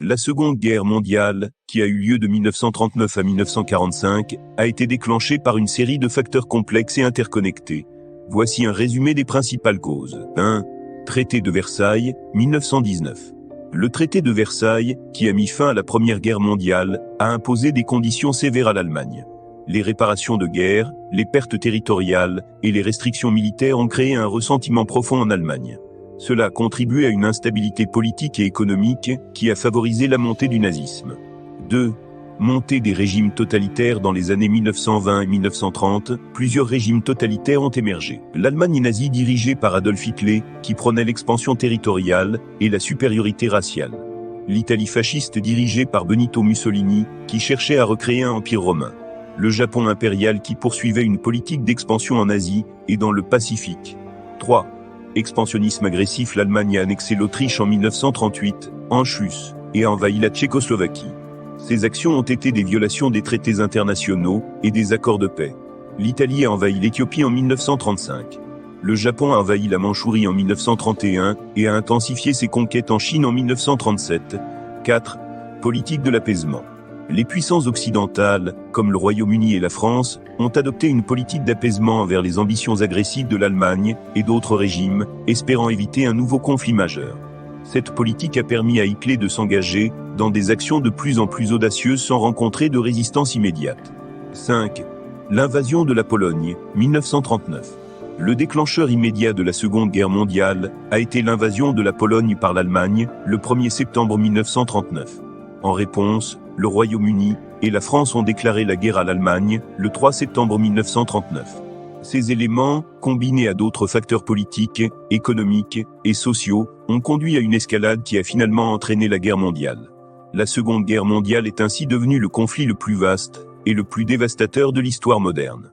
La Seconde Guerre mondiale, qui a eu lieu de 1939 à 1945, a été déclenchée par une série de facteurs complexes et interconnectés. Voici un résumé des principales causes. 1. Traité de Versailles, 1919. Le traité de Versailles, qui a mis fin à la Première Guerre mondiale, a imposé des conditions sévères à l'Allemagne. Les réparations de guerre, les pertes territoriales et les restrictions militaires ont créé un ressentiment profond en Allemagne. Cela a contribué à une instabilité politique et économique qui a favorisé la montée du nazisme. 2. Montée des régimes totalitaires dans les années 1920 et 1930, plusieurs régimes totalitaires ont émergé. L'Allemagne nazie dirigée par Adolf Hitler, qui prônait l'expansion territoriale et la supériorité raciale. L'Italie fasciste dirigée par Benito Mussolini, qui cherchait à recréer un empire romain. Le Japon impérial qui poursuivait une politique d'expansion en Asie et dans le Pacifique. 3. Expansionnisme agressif. L'Allemagne a annexé l'Autriche en 1938, Anschluss, et a envahi la Tchécoslovaquie. Ces actions ont été des violations des traités internationaux et des accords de paix. L'Italie a envahi l'Éthiopie en 1935. Le Japon a envahi la Mandchourie en 1931 et a intensifié ses conquêtes en Chine en 1937. 4. Politique de l'apaisement. Les puissances occidentales, comme le Royaume-Uni et la France, ont adopté une politique d'apaisement envers les ambitions agressives de l'Allemagne et d'autres régimes, espérant éviter un nouveau conflit majeur. Cette politique a permis à Hitler de s'engager dans des actions de plus en plus audacieuses sans rencontrer de résistance immédiate. 5. L'invasion de la Pologne, 1939. Le déclencheur immédiat de la Seconde Guerre mondiale a été l'invasion de la Pologne par l'Allemagne, le 1er septembre 1939. En réponse, le Royaume-Uni et la France ont déclaré la guerre à l'Allemagne, le 3 septembre 1939. Ces éléments, combinés à d'autres facteurs politiques, économiques et sociaux, ont conduit à une escalade qui a finalement entraîné la guerre mondiale. La Seconde Guerre mondiale est ainsi devenue le conflit le plus vaste et le plus dévastateur de l'histoire moderne.